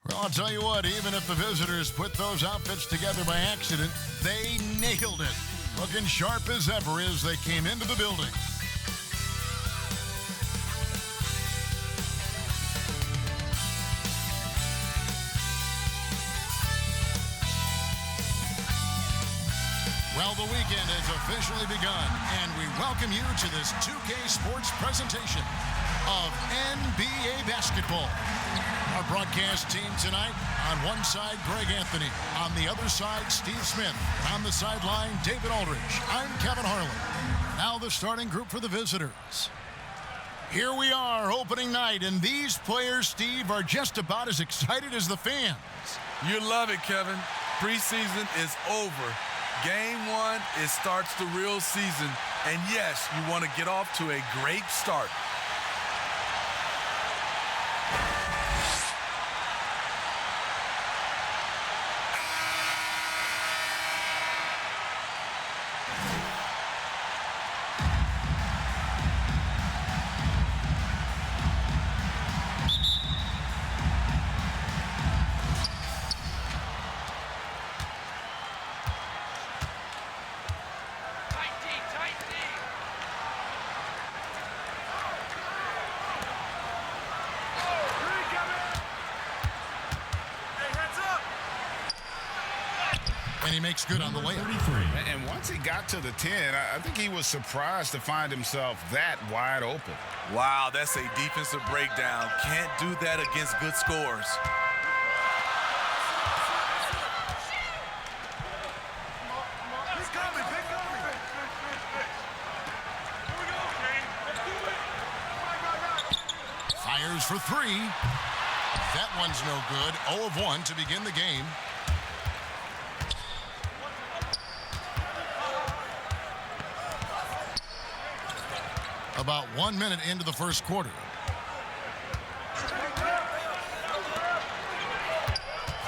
Well, I'll tell you what, even if the visitors put those outfits together by accident, they nailed it. Looking sharp as ever as they came into the building. Well, the weekend has officially begun, and we welcome you to this 2K Sports presentation of NBA basketball. Our broadcast team tonight, on one side, Greg Anthony. On the other side, Steve Smith. On the sideline, David Aldridge. I'm Kevin Harlan. Now the starting group for the visitors. Here we are, opening night, and these players, Steve, are just about as excited as the fans. You love it, Kevin. Preseason is over. Game one, it starts the real season. And yes, you want to get off to a great start. And he makes good on the layup. And once he got to the 10, I think he was surprised to find himself that wide open. Wow, that's a defensive breakdown. Can't do that against good scores. Fires for three. That one's no good. 0 of 1 to begin the game. About 1 minute into the first quarter.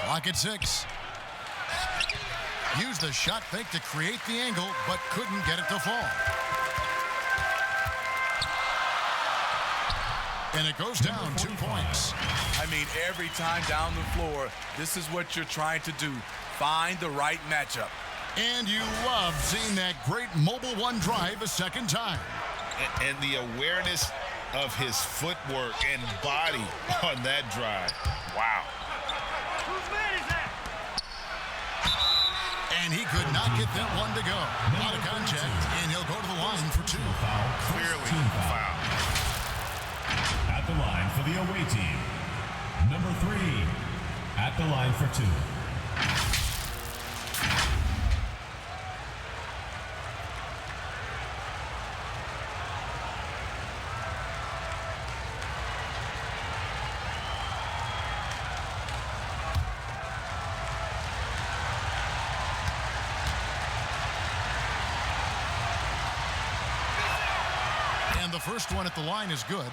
Clock at 6. Used the shot fake to create the angle, but couldn't get it to fall. And it goes down 2 points. I mean, every time down the floor, this is what you're trying to do. Find the right matchup. And you love seeing that great mobile one drive a second time. And the awareness of his footwork and body on that drive. Wow. Whose man is that? And he could not get that one to go. Out of contact, and he'll go to the line for 2. Clearly foul. At the line for the away team, number 3. At the line for 2. And the first one at the line is good.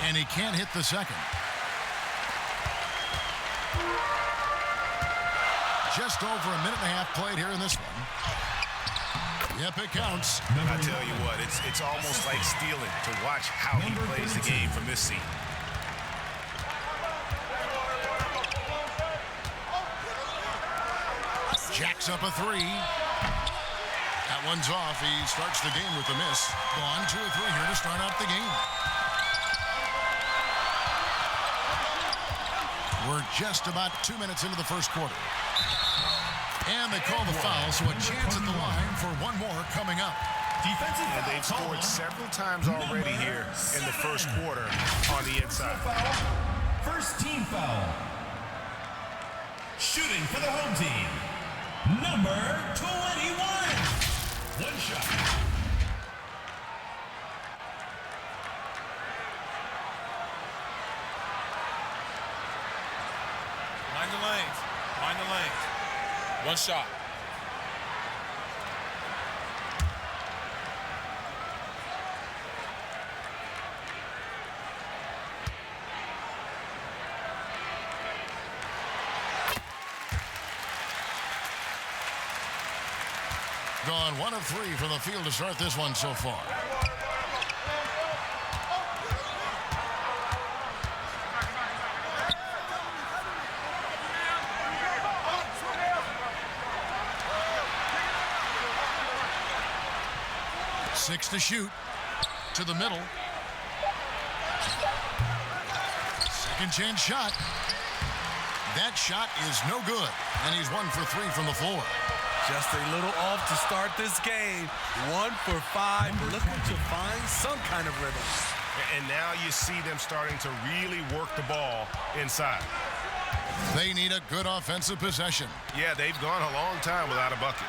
And he can't hit the second. Just over a minute and a half played here in this one. Yep, it counts. I tell you what, it's almost like stealing to watch how he plays the game from this seat. Jacks up a 3. That one's off. He starts the game with a miss. Gone 2 of 3 here to start out the game. We're just about 2 minutes into the first quarter. And they call the foul, so a chance at the line for one more coming up. Defensive And they've scored several times already here in the first quarter on the inside. First team foul. Shooting for the home team, number 21. One shot. Mind the lanes. Mind the lanes. One shot. gone 1 of 3 from the field to start this one so far. Six to shoot. To the middle. Second chance shot. That shot is no good. And he's 1 for 3 from the floor. Just a little off to start this game. 1 for 5. Looking to find some kind of rhythm. And now you see them starting to really work the ball inside. They need a good offensive possession. Yeah, they've gone a long time without a bucket.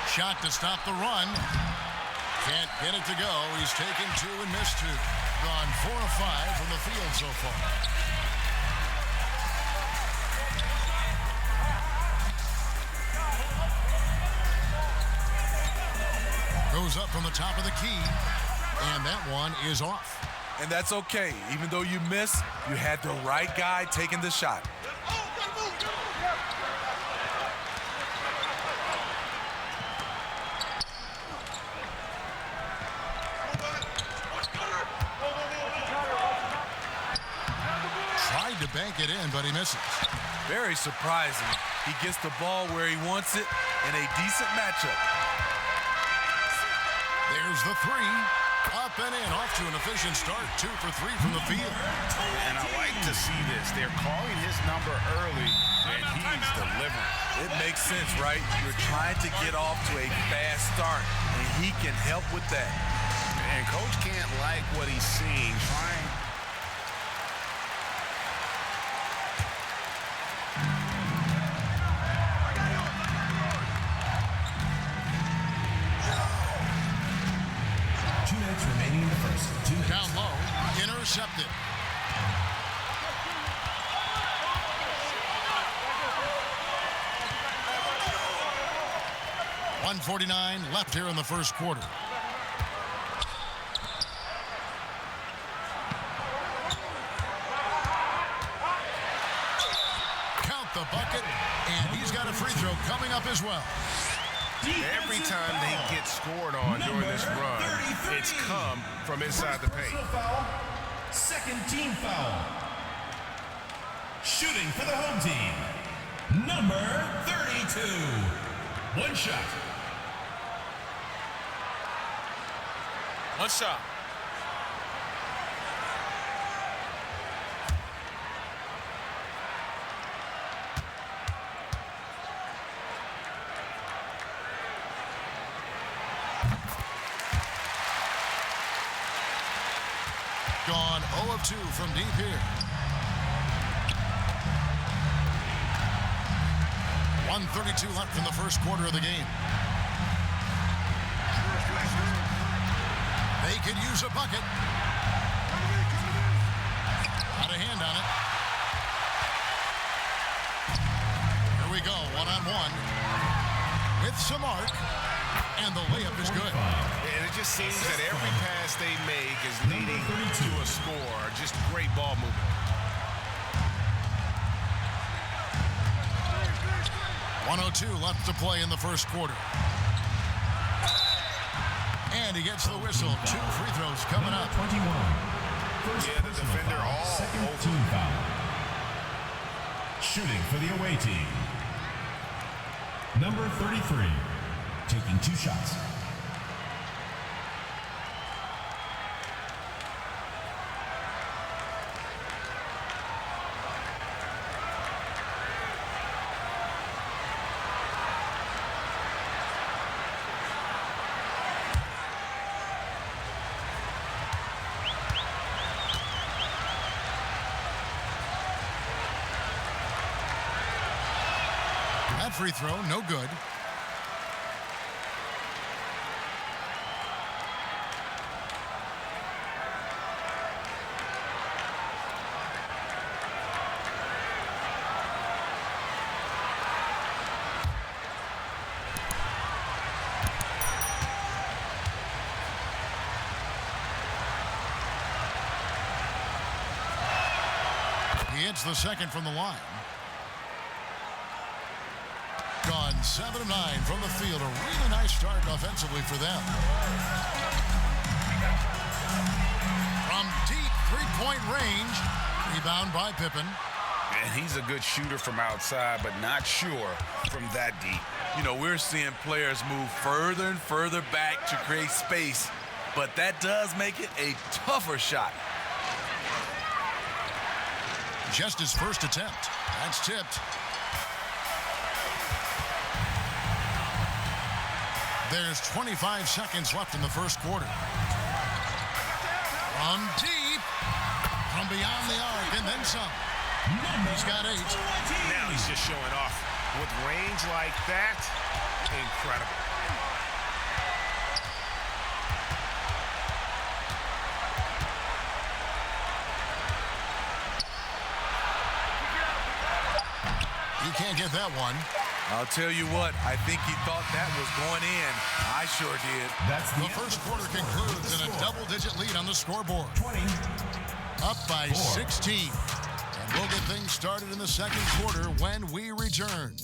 Shot to stop the run. Can't get it to go. He's taken 2 and missed 2. Gone 4 of 5 from the field so far. Goes up from the top of the key. And that one is off. And that's okay. Even though you missed, you had the right guy taking the shot. To bank it in, but he misses. Very surprising. He gets the ball where he wants it in a decent matchup. There's the 3. Up and in. Off to an efficient start. 2 for 3 from the field. And I like to see this. They're calling his number early, and he's delivering. It makes sense, right? You're trying to get off to a fast start, and he can help with that. And coach can't like what he's seeing. Down low, intercepted. .149 left here in the first quarter. Count the bucket, and he's got a free throw coming up as well. Every time they get scored on during this run, it's come from inside the paint. Second team foul. Shooting for the home team. Number 32. One shot. One shot. Gone 0 of 2 from deep here. 1:32 left in the first quarter of the game. They could use a bucket. Got a hand on it. Here we go, one-on-one. With some arc. And the layup is good. And it just seems that every pass they make is leading to a score. Just great ball movement. 1:02 left to play in the first quarter. And he gets the whistle. 2 free throws coming up. 21. Yeah, the defender all Second over. team foul. Shooting for the away team. Number 33. Taking 2 shots. That free throw, no good. He hits the second from the line. Gone 7 of 9 from the field. A really nice start offensively for them. From deep three-point range. Rebound by Pippen. And he's a good shooter from outside, but not sure from that deep. You know, we're seeing players move further and further back to create space, but that does make it a tougher shot. Just his first attempt. That's tipped. There's 25 seconds left in the first quarter. From deep, from beyond the arc, and then some. He's got 8. Now he's just showing off. With range like that, incredible. You can't get that one. I'll tell you what, I think he thought that was going in. I sure did. That's The first quarter concludes in a double-digit lead on the scoreboard. 20. Up by 16. And we'll get things started in the second quarter when we return.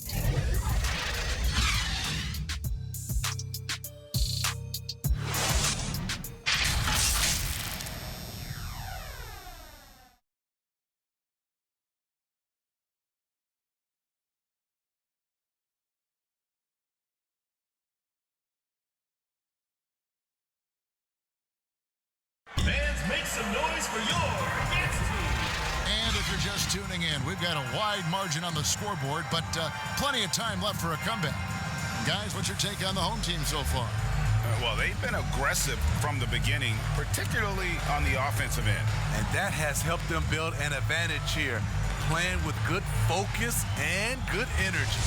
Fans, make some noise for your Gets team. And if you're just tuning in, we've got a wide margin on the scoreboard, but plenty of time left for a comeback. Guys, what's your take on the home team so far? Well, they've been aggressive from the beginning, particularly on the offensive end. And that has helped them build an advantage here, playing with good focus and good energy.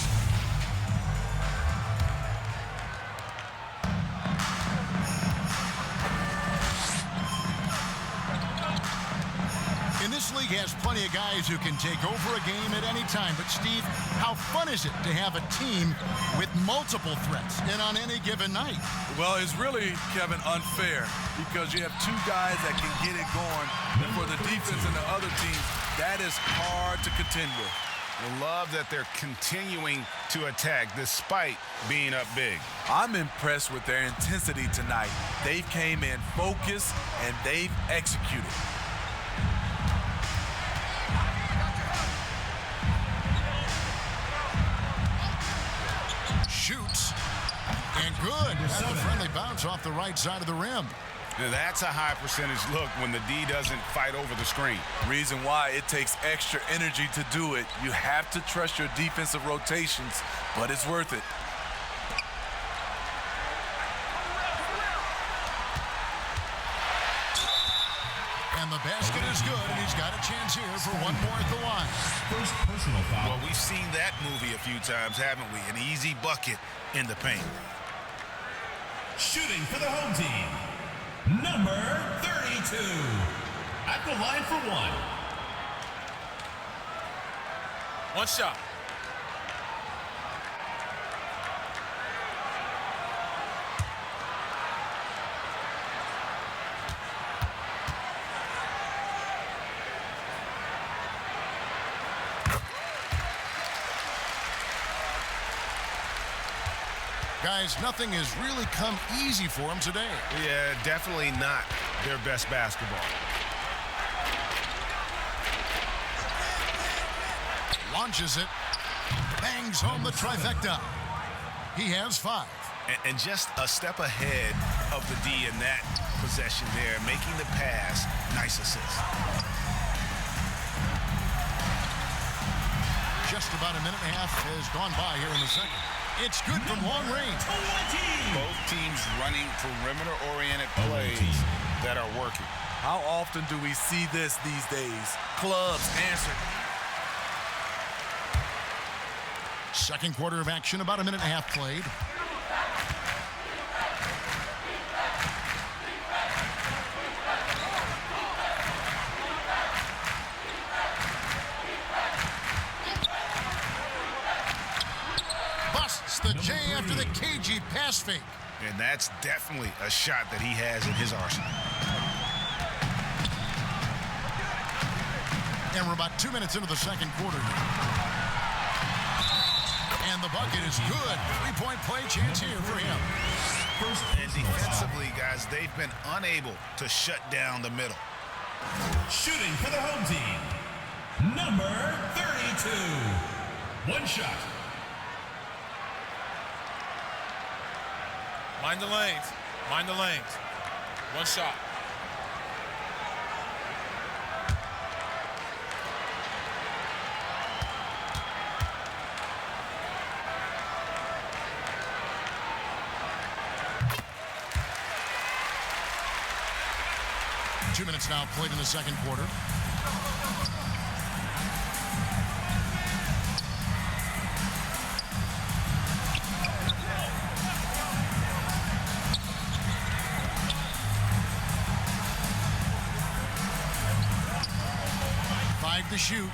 This league has plenty of guys who can take over a game at any time. But, Steve, how fun is it to have a team with multiple threats and on any given night? Well, it's really, Kevin, unfair because you have 2 guys that can get it going. And for the defense and the other teams, that is hard to contend with. I love that they're continuing to attack despite being up big. I'm impressed with their intensity tonight. They came in focused and they've executed. Shoots. And good. That's a friendly bounce off the right side of the rim. Now, that's a high percentage look when the D doesn't fight over the screen. Reason why it takes extra energy to do it. You have to trust your defensive rotations, but it's worth it. And the basket is good, and he's got a chance here for one more at the line. First personal foul. Well, we've seen that movie a few times, haven't we? An easy bucket in the paint. Shooting for the home team, number 32. At the line for 1. One shot. Guys, nothing has really come easy for them today. Yeah, definitely not their best basketball. Launches it. Bangs home the trifecta. He has 5. And just a step ahead of the D in that possession there, making the pass. Nice assist. Just about a minute and a half has gone by here in the second. It's good from long range. Both teams running perimeter-oriented plays that are working. How often do we see this these days? Clubs answer. Second quarter of action, about a minute and a half played. The J after the cagey pass fake. And that's definitely a shot that he has in his arsenal. And we're about 2 minutes into the second quarter. And the bucket is good. 3-point play chance here for him. And defensively, guys, they've been unable to shut down the middle. Shooting for the home team, number 32. One shot. Mind the lanes. Mind the lanes. One shot. Two minutes now played in the second quarter. Five to shoot.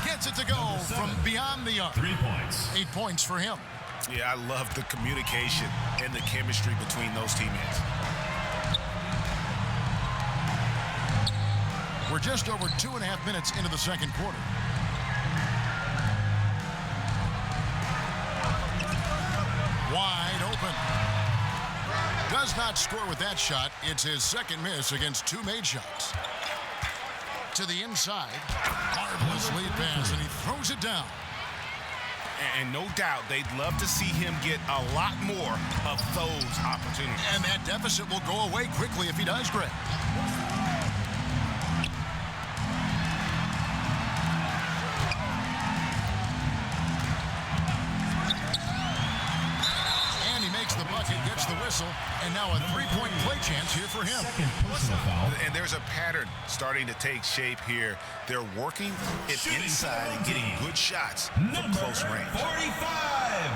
Gets it to go from beyond the arc. 3 points. 8 points for him. Yeah, I love the communication and the chemistry between those teammates. We're just over 2.5 minutes into the second quarter. Wide open. Does not score with that shot. It's his second miss against 2 made shots. To the inside. Marvelous lead pass, and he throws it down. And no doubt they'd love to see him get a lot more of those opportunities. And that deficit will go away quickly if he does, Greg. And he makes the bucket, gets the whistle, and now a 3-point play chance here for him. Second personal foul. And there's a pattern starting to take shape here. They're working it inside and getting good shots from Number close range. 45.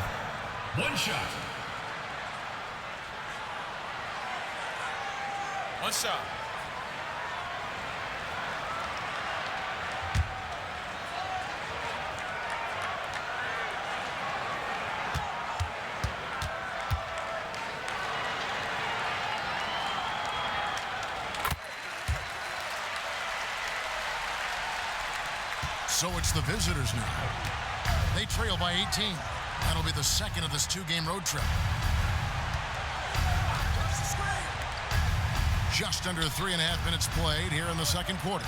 One shot. One shot. So it's the visitors now. They trail by 18. That'll be the second of this 2-game road trip. Just under 3.5 minutes played here in the second quarter.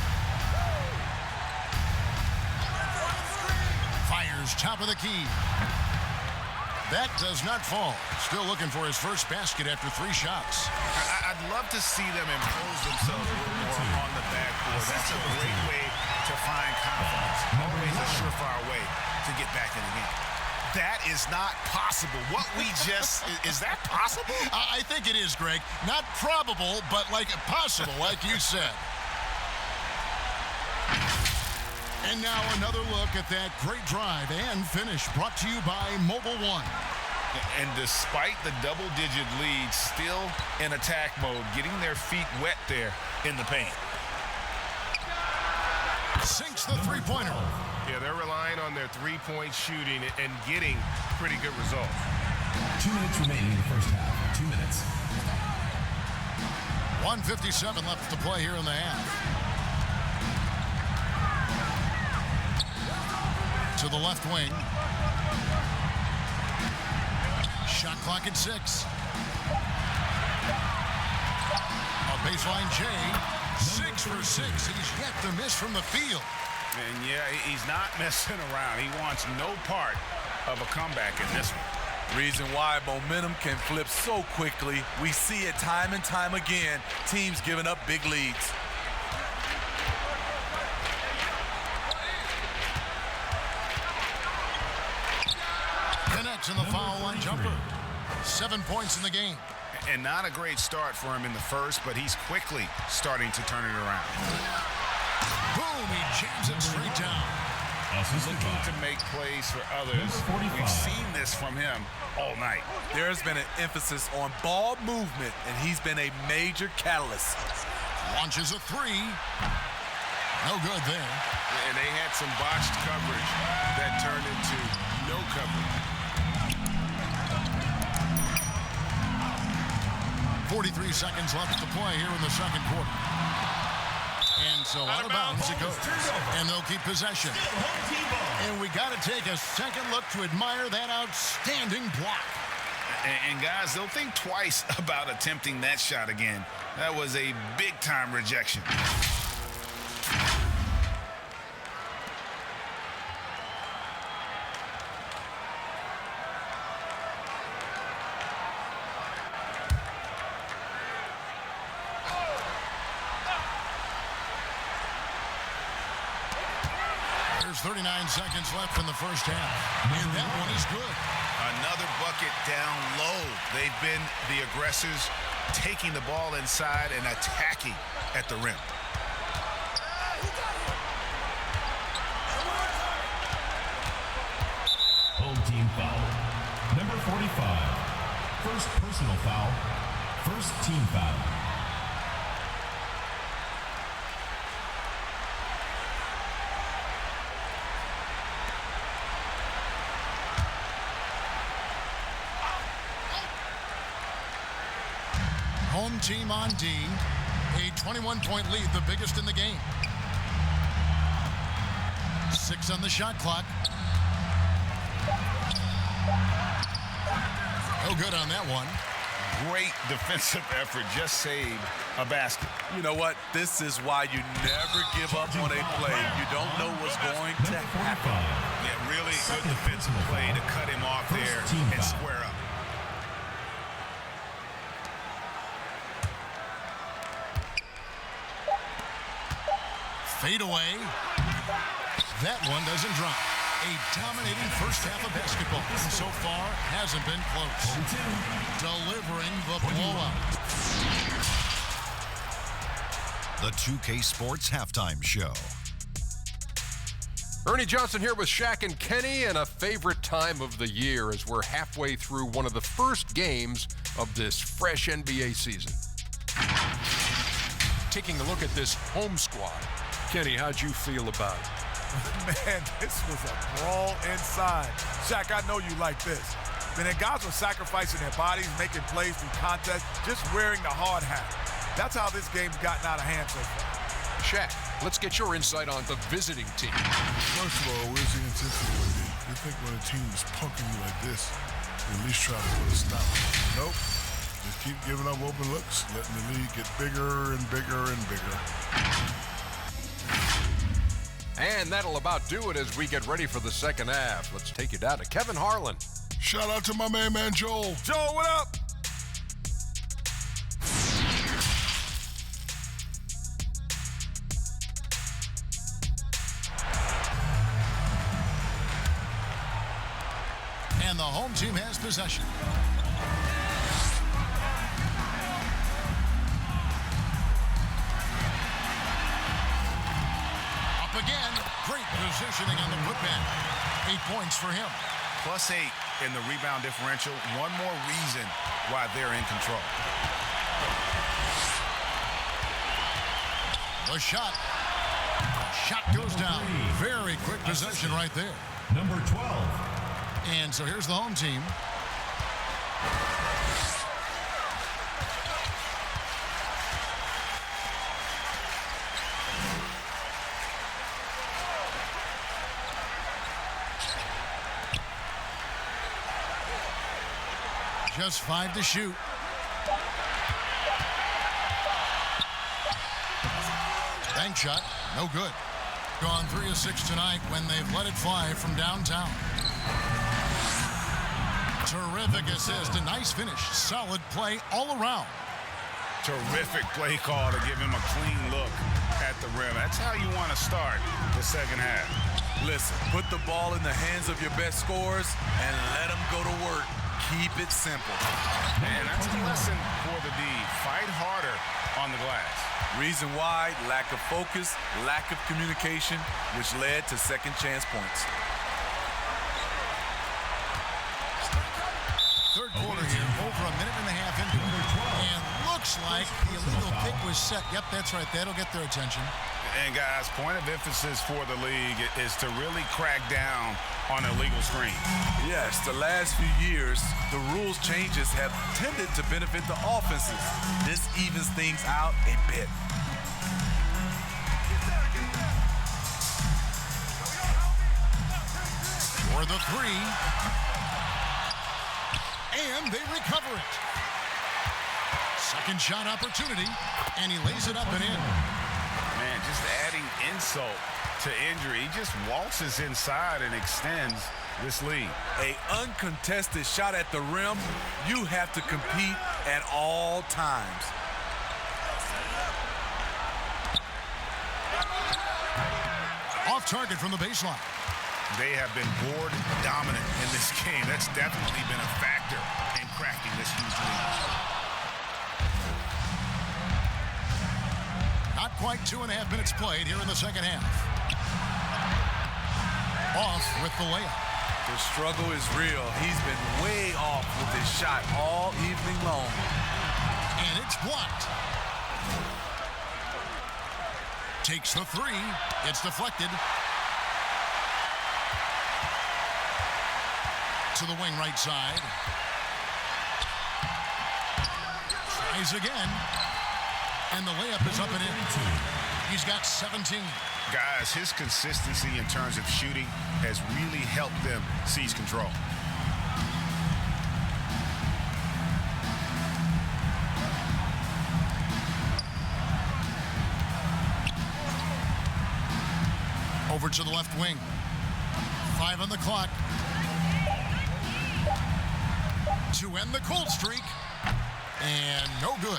Fires top of the key. That does not fall. Still looking for his first basket after 3 shots. I'd love to see them impose themselves a little more on the backboard. That's a great way to find confidence. Always a surefire way to get back in the game. That is not possible. What we just, is that possible? I think it is, Greg. Not probable, but like possible, like you said. And now another look at that great drive and finish brought to you by Mobile One. And despite the double-digit lead, still in attack mode, getting their feet wet there in the paint. Sinks the three-pointer. Yeah, they're relying on their three-point shooting and getting pretty good results. 2 minutes remaining in the first half. 2 minutes. 1:57 left to play here in the half. To the left wing. Shot clock at 6. A baseline J. 6 for 6. He's yet to miss from the field. And yeah, he's not messing around. He wants no part of a comeback in this one. Reason why momentum can flip so quickly. We see it time and time again. Teams giving up big leads. Connects in the foul line jumper. 7 points in the game. And not a great start for him in the first, but he's quickly starting to turn it around. Boom, he jams it straight down. Looking to make plays for others. We've seen this from him all night. There's been an emphasis on ball movement, and he's been a major catalyst. Launches a 3. No good there. And they had some botched coverage that turned into no coverage. 43 seconds left to play here in the second quarter. And And so out of bounds it goes. And they'll keep possession. And we got to take a second look to admire that outstanding block. And guys, they'll think twice about attempting that shot again. That was a big-time rejection. There's 39 seconds left in the first half. And that one is good. Another bucket down low. They've been the aggressors, taking the ball inside and attacking at the rim. Home team foul. Number 45. First personal foul. First team foul. Home team on D. A 21-point lead, the biggest in the game. 6 on the shot clock. No good on that one. Great defensive effort, just saved a basket. You know what? This is why you never give up on a play. You don't know what's going to happen. Yeah, really good defensive play to cut him off there and square up. Fade away. That one doesn't drop. A dominating first half of basketball. And so far, hasn't been close. Delivering the blowout. The 2K Sports Halftime Show. Ernie Johnson here with Shaq and Kenny, and a favorite time of the year as we're halfway through one of the first games of this fresh NBA season. Taking a look at this home squad. Kenny, how'd you feel about it? Man, this was a brawl inside. Shaq, I know you like this. Man, guys were sacrificing their bodies, making plays through contests, just wearing the hard hat. That's how this game's gotten out of hand so far. Shaq, let's get your insight on the visiting team. First of all, where's the intensity going to be? You think when a team is punking you like this, you at least try to put a stop. Nope. Just keep giving up open looks, letting the lead get bigger and bigger and bigger. And that'll about do it as we get ready for the second half. Let's take you down to Kevin Harlan. Shout out to my main man, Joel. Joel, what up? And the home team has possession. Again, great positioning on the putback. 8 points for him. +8 in the rebound differential. One more reason why they're in control. The shot. Shot goes down. Very quick possession right there. Number 12. And so here's the home team. Just 5 to shoot. Bank shot, no good. Gone 3 of 6 tonight when they've let it fly from downtown. Terrific assist, a nice finish, solid play all around. Terrific play call to give him a clean look at the rim. That's how you want to start the second half. Listen, put the ball in the hands of your best scorers and let them go to work. Keep it simple. And that's a lesson for the D. Fight harder on the glass. Reason why, lack of focus, lack of communication, which led to second chance points. Third quarter here, over a minute and a half into it. And looks like the illegal kick was set. Yep, that's right. That'll get their attention. And guys, point of emphasis for the league is to really crack down on illegal screens. Yes, the last few years, the rules changes have tended to benefit the offenses. This evens things out a bit. for the three. And they recover it. Second shot opportunity, and he lays it up and in. Man, just adding insult to injury. He just waltzes inside and extends this lead. A uncontested shot at the rim, you have to compete at all times. Off target from the baseline. They have been board dominant in this game. That's definitely been a factor in crafting this huge lead. Not quite 2.5 minutes played here in the second half. Off with the layup. The struggle is real. He's been way off with his shot all evening long. And it's blocked. Takes the three. It's deflected. To the wing right side. Tries again. And the layup is up and in. He's got 17. Guys, his consistency in terms of shooting has really helped them seize control. Over to the left wing. 5 on the clock. To end the cold streak. And no good.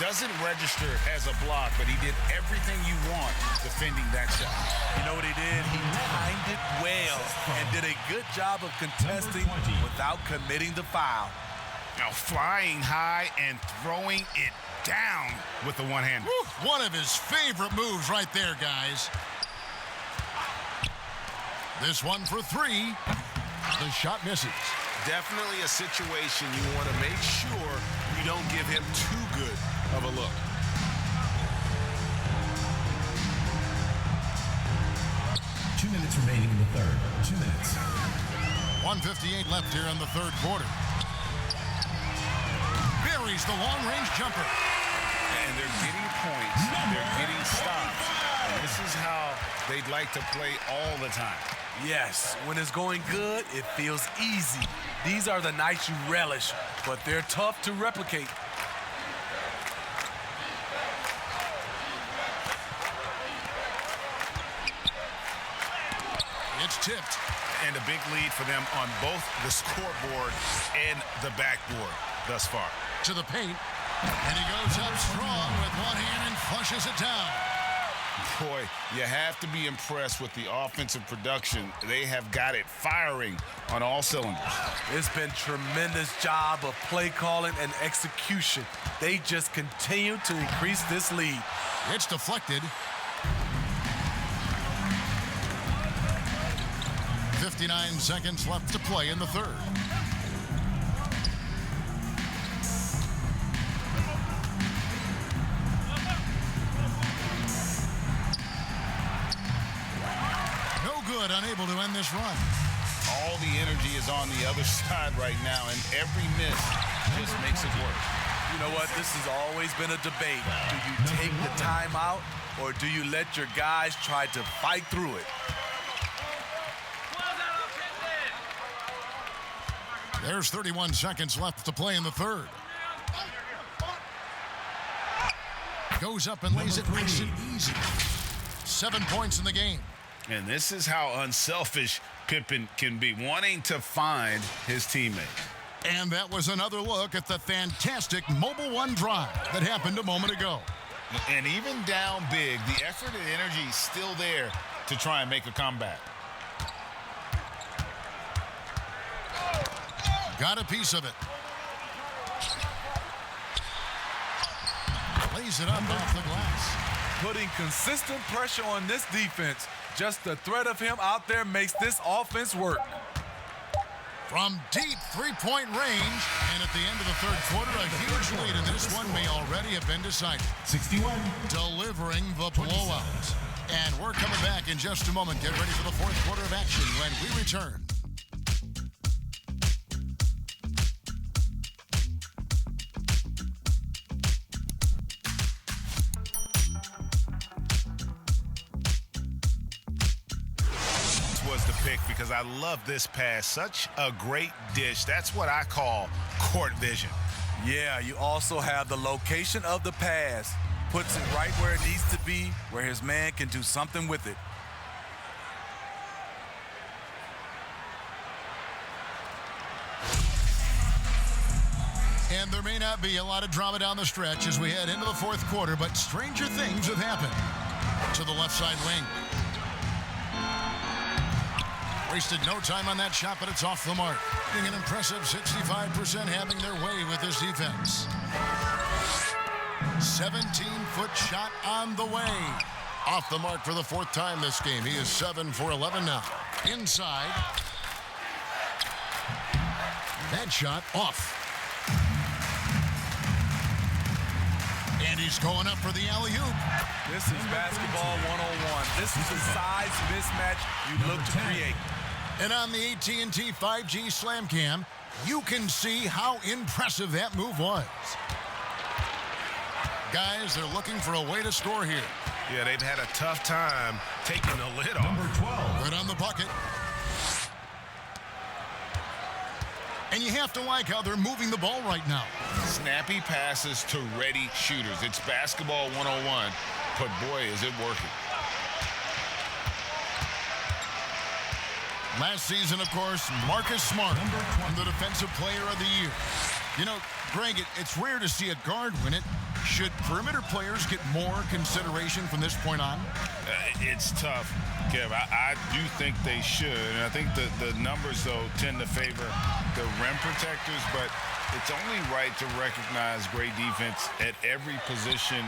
Doesn't register as a block, but he did everything you want defending that shot. You know what he did? He timed it well and did a good job of contesting without committing the foul. Now flying high and throwing it down with the one-hander. One of his favorite moves right there, guys. This one for three. The shot misses. Definitely a situation you want to make sure you don't give him too good of a look. Two minutes remaining in the third. 2 minutes. 1:58 left here in the third quarter. Buries the long-range jumper. And they're getting points. They're getting stops. And this is how they'd like to play all the time. Yes, when it's going good, it feels easy. These are the nights you relish, but they're tough to replicate. It's tipped. And a big lead for them on both the scoreboard and the backboard thus far. To the paint. And he goes up strong with one hand and flushes it down. Boy, you have to be impressed with the offensive production. They have got it firing on all cylinders. It's been tremendous job of play calling and execution. They just continue to increase this lead. It's deflected. 59 seconds left to play in the third. Good, unable to end this run. All the energy is on the other side right now, and every miss just makes it work. You know what? This has always been a debate. Do you take the timeout, or do you let your guys try to fight through it? There's 31 seconds left to play in the third. Goes up and lays it nice and easy. 7 points in the game. And this is how unselfish Pippen can be, wanting to find his teammates. And that was another look at the fantastic Mobile One drive that happened a moment ago. And even down big, the effort and energy is still there to try and make a comeback. Got a piece of it. Lays it up off the glass. Putting consistent pressure on this defense. Just the threat of him out there makes this offense work. From deep three-point range, and at the end of the third quarter, a huge lead, and this one may already have been decided. 61. Delivering the blowout. And we're coming back in just a moment. Get ready for the fourth quarter of action when we return. was the pick because I love this pass. Such a great dish. That's what I call court vision. Yeah, you also have the location of the pass. Puts it right where it needs to be, where his man can do something with it. And there may not be a lot of drama down the stretch as we head into the fourth quarter, but stranger things have happened. To the left side wing. Wasted no time on that shot, but it's off the mark. Being an impressive 65% having their way with this defense. 17-foot shot on the way. Off the mark for the fourth time this game. He is 7 for 11 now. Inside. That shot off. And he's going up for the alley-oop. This is basketball 101. This is the size mismatch you look to create. And on the AT&T 5G Slam Cam, you can see how impressive that move was. Guys, they're looking for a way to score here. Yeah, they've had a tough time taking the lid off. Number 12. Right on the bucket. And you have to like how they're moving the ball right now. Snappy passes to ready shooters. It's basketball 101, but boy, is it working. Last season, of course, Marcus Smart, the defensive player of the year. You know, Greg, it's rare to see a guard win it. Should perimeter players get more consideration from this point on? It's tough, Kev. I do think they should. And I think the numbers, though, tend to favor the rim protectors. But it's only right to recognize great defense at every position,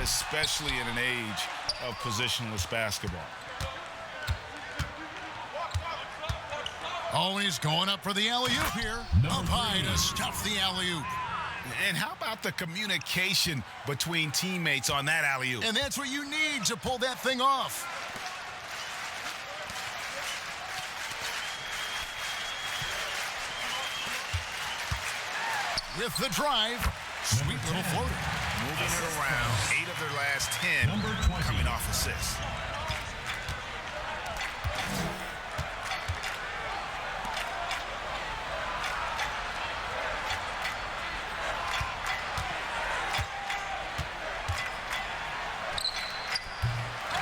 especially in an age of positionless basketball. Oh, he's going up for the alley-oop here. Up high to stuff the alley-oop. And how about the communication between teammates on that alley-oop? And that's what you need to pull that thing off. With the drive, sweet little floater. Moving it around, 8 of their last 10 coming off assists.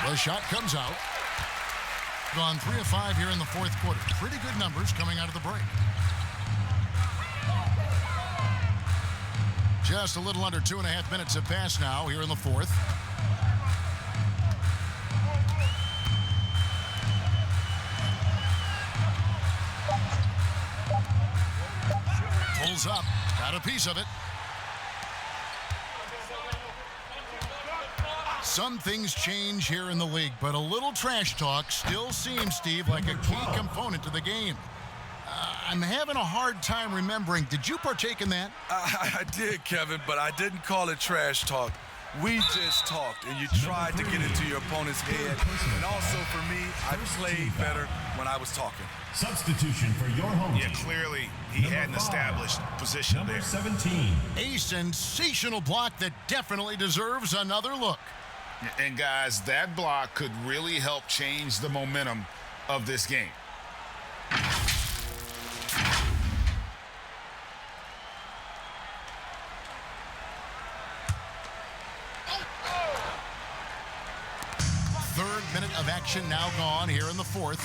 The shot comes out. Gone 3 of 5 here in the fourth quarter. Pretty good numbers coming out of the break. Just a little under 2.5 minutes have passed now here in the fourth. Pulls up. Got a piece of it. Some things change here in the league, but a little trash talk still seems, Steve, like a key component to the game. I'm having a hard time remembering. Did you partake in that? I did, Kevin, but I didn't call it trash talk. We just talked, and you tried to get into your opponent's head. And also, for me, I played better when I was talking. Substitution for your home team. Yeah, clearly he had an established position Number there. 17. A sensational block that definitely deserves another look. And, guys, that block could really help change the momentum of this game. Third minute of action now gone here in the fourth.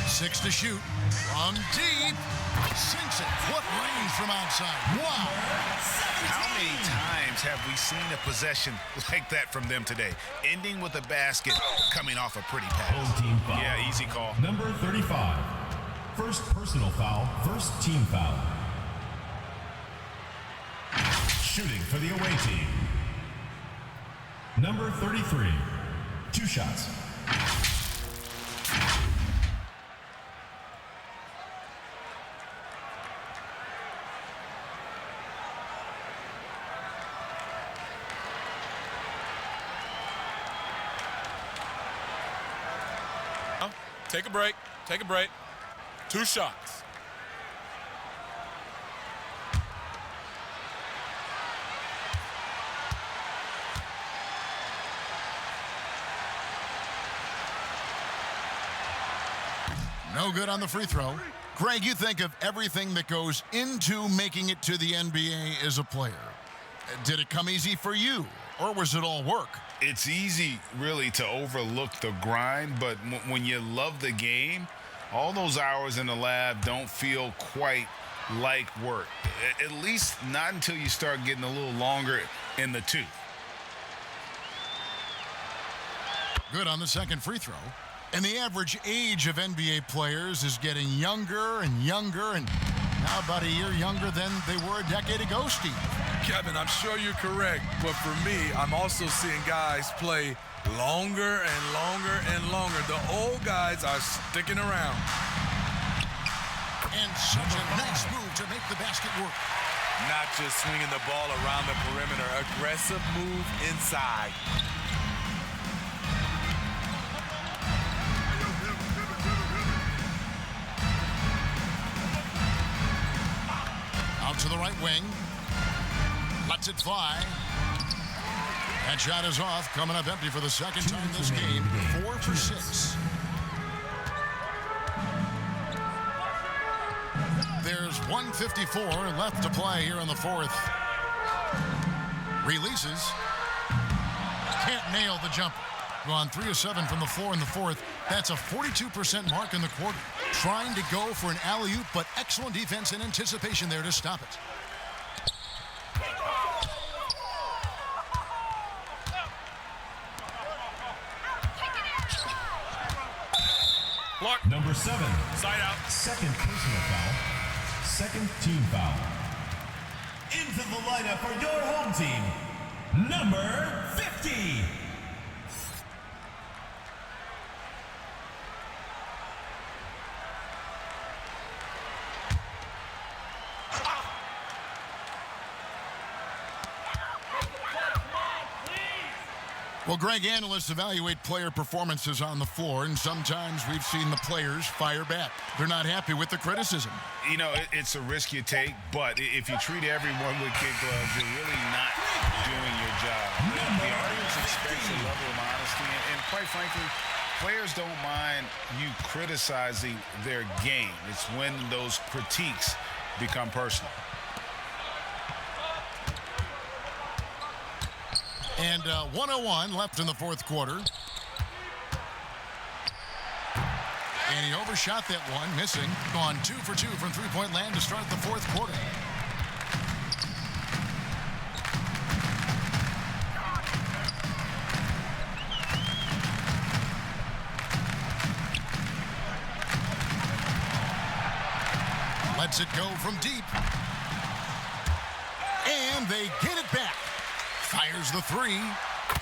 Six to shoot. From deep. Sinks it. What range from outside. Wow. How many times have we seen a possession like that from them today? Ending with a basket, coming off a pretty pass. Yeah, easy call. Number 35. First personal foul, first team foul. Shooting for the away team. Number 33. 2 shots. Take a break. Take a break. 2 shots. No good on the free throw. Greg, you think of everything that goes into making it to the NBA as a player. Did it come easy for you, or was it all work? It's easy, really, to overlook the grind, but when you love the game, all those hours in the lab don't feel quite like work. At least not until you start getting a little longer in the tooth. Good on the second free throw. And the average age of NBA players is getting younger and younger, and now about a year younger than they were a decade ago, Steve. Kevin, I'm sure you're correct, but for me, I'm also seeing guys play longer and longer and longer. The old guys are sticking around. And such a nice move to make the basket work. Not just swinging the ball around the perimeter, aggressive move inside. Out to the right wing. Lets it fly. That shot is off, coming up empty for the second time this game. 4 for 6. There's 1:54 left to play here in the fourth. Releases. Can't nail the jumper. Gone 3 of 7 from the floor in the fourth. That's a 42% mark in the quarter. Trying to go for an alley-oop, but excellent defense and anticipation there to stop it. Block. Number 7. Side out. Second personal foul. Second team foul. Into the lineup for your home team, number 50. Well, Greg, analysts evaluate player performances on the floor, and sometimes we've seen the players fire back. They're not happy with the criticism. You know, it's a risk you take, but if you treat everyone with kid gloves, you're really not doing your job. The audience expects a level of honesty, and quite frankly, players don't mind you criticizing their game. It's when those critiques become personal. And 1:01 left in the fourth quarter. And he overshot that one, missing. Gone 2 for 2 from three-point land to start the fourth quarter. Lets it go from deep. And they get it back. Fires the three,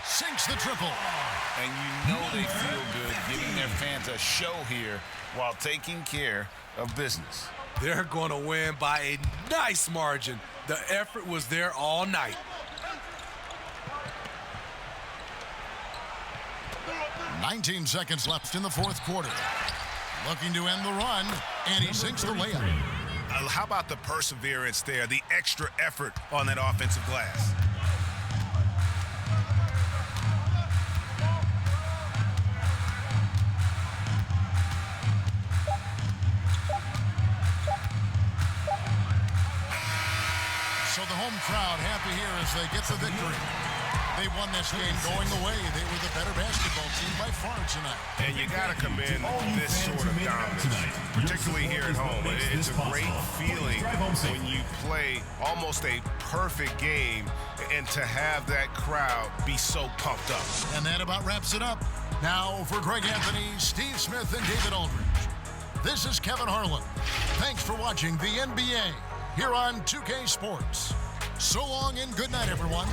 sinks the triple. And you know they feel good giving their fans a show here while taking care of business. They're going to win by a nice margin. The effort was there all night. "19 seconds left in the fourth quarter. Looking to end the run, and he sinks the layup. How about the perseverance there, the extra effort on that offensive glass? So the home crowd happy here as they get the victory. They won this game going away. They were the better basketball team by far tonight. And you got to commend this sort of dominance, particularly here at home. It's a great feeling when you play almost a perfect game and to have that crowd be so pumped up. And that about wraps it up. Now for Greg Anthony, Steve Smith, and David Aldridge, this is Kevin Harlan. Thanks for watching the NBA here on 2K Sports. So long and good night, everyone.